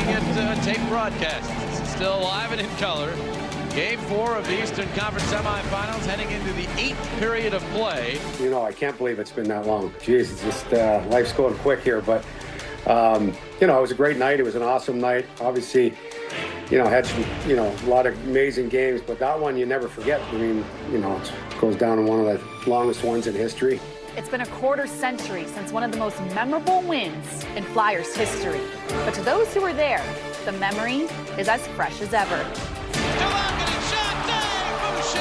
looking at tape broadcast. It's still live and in color. Game 4 of the Eastern Conference semifinals, heading into the 8th period of play. You know, I can't believe it's been that long. Jeez, it's just life's going quick here. But you know, it was a great night. It was an awesome night. Obviously, you know, had some, you know, a lot of amazing games, but that one you never forget. I mean, you know, it goes down to one of the longest ones in history. It's been a quarter century since one of the most memorable wins in Flyers history. But to those who were there, the memory is as fresh as ever. Shot, save, Boucher!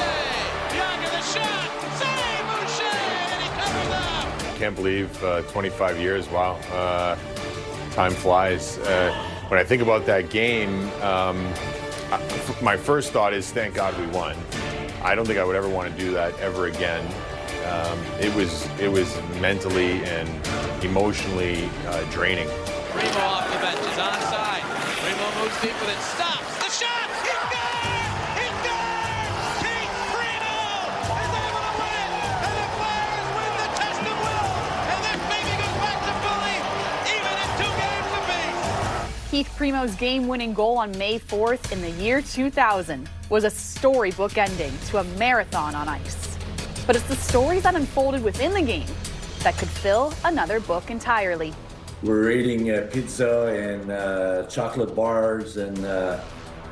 Younger the shot, save, Boucher! And he covers up! Can't believe 25 years, wow. Time flies. When I think about that game, my first thought is, thank God we won. I don't think I would ever want to do that ever again. It was mentally and emotionally draining. Primo off the bench is onside. Primo moves deep with it, stops the shot! He's good! He's good! Keith Primo is able to win it! And the Flyers win the test of will! And this baby goes back to Philly, even in 2 games apiece! Keith Primo's game-winning goal on May 4th in the year 2000 was a storybook ending to a marathon on ice. But it's the stories that unfolded within the game that could fill another book entirely. We're eating pizza and chocolate bars, and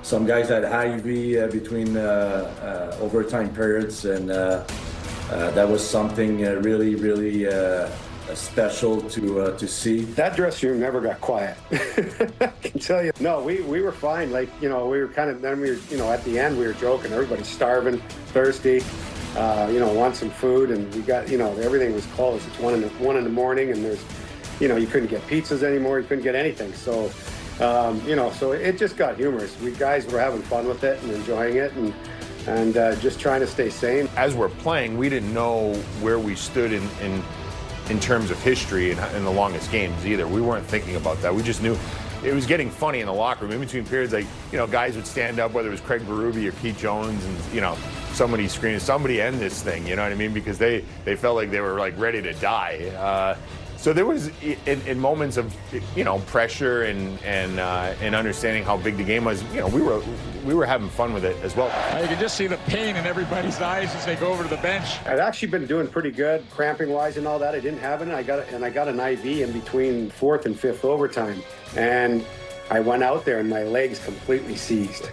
some guys had IV between overtime periods, and that was something really, really special to see. That dressing room never got quiet. I can tell you. No, we were fine. Like, you know, we were kind of, then we were, you know, at the end we were joking. Everybody's starving, thirsty. You know, want some food, and we got, you know, everything was closed. It's 1 in the morning, and there's, you know, you couldn't get pizzas anymore. You couldn't get anything. So, you know, so it just got humorous. We guys were having fun with it and enjoying it, and just trying to stay sane. As we're playing, we didn't know where we stood in terms of history in the longest games either. We weren't thinking about that. We just knew it was getting funny in the locker room. In between periods, like, you know, guys would stand up, whether it was Craig Berube or Keith Jones, and, you know, somebody screaming, somebody end this thing, you know what I mean? Because they felt like they were, like, ready to die. So there was, in moments of, you know, pressure and understanding how big the game was, you know, we were having fun with it as well. You can just see the pain in everybody's eyes as they go over to the bench. I'd actually been doing pretty good, cramping-wise and all that. I didn't have it, and I got an IV in between 4th and 5th overtime. And I went out there, and my legs completely seized.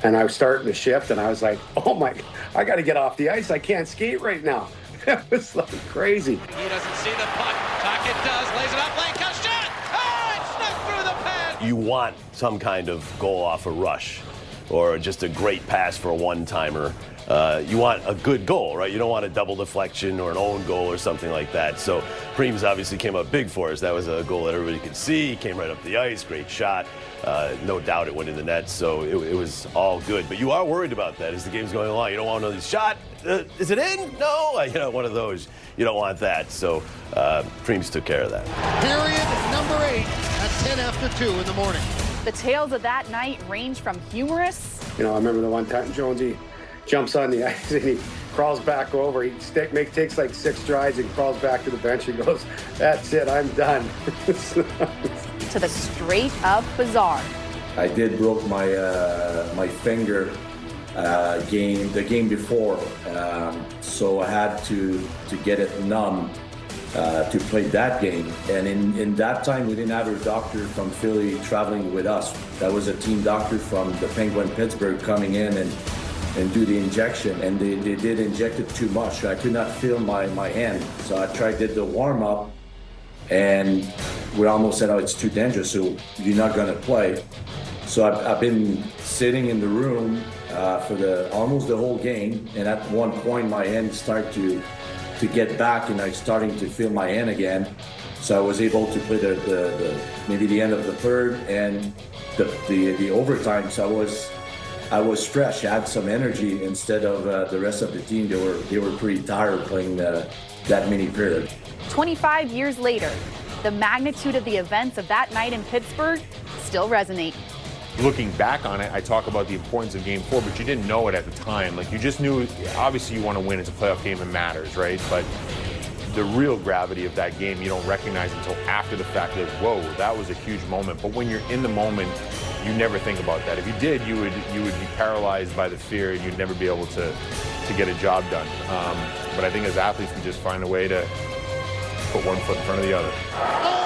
And I was starting to shift, and I was like, oh my, I got to get off the ice. I can't skate right now. It was like crazy. He doesn't see the puck. Tocchet does, lays it up, Blanco shot! Oh, it snuck through the pad! You want some kind of goal off a rush, or just a great pass for a one-timer. You want a good goal, right? You don't want a double deflection or an own goal or something like that. So Preems obviously came up big for us. That was a goal that everybody could see. He came right up the ice, great shot. No doubt it went in the net, so it was all good. But you are worried about that as the game's going along. You don't want another shot. Is it in? No, you know, one of those. You don't want that. So Preems took care of that. Period number 8 at 10 after 2 in the morning. The tales of that night range from humorous. You know, I remember the one time Jonesy jumps on the ice and he crawls back over. He takes like 6 strides and crawls back to the bench. He goes, "That's it, I'm done." To the straight up bizarre. I did broke my finger the game before, so I had to get it numb to play that game. And in that time, we didn't have a doctor from Philly traveling with us. That was a team doctor from the Penguin Pittsburgh coming in and do the injection, and they did inject it too much. I could not feel my hand, so I did the warm up, and we almost said, "Oh, it's too dangerous, so you're not gonna play." So I've been sitting in the room for almost the whole game, and at one point my hand started to get back, and I starting to feel my hand again. So I was able to play maybe the end of the third and the overtime. So I was fresh. I had some energy instead of the rest of the team. They were pretty tired playing that many periods. 25 years later, the magnitude of the events of that night in Pittsburgh still resonate. Looking back on it, I talk about the importance of Game 4, but you didn't know it at the time. Like, you just knew, obviously you want to win. It's a playoff game, it matters, right? But the real gravity of that game you don't recognize until after the fact that, whoa, that was a huge moment. But when you're in the moment, you never think about that. If you did, you would be paralyzed by the fear, and you'd never be able to get a job done. But I think as athletes, we just find a way to put one foot in front of the other.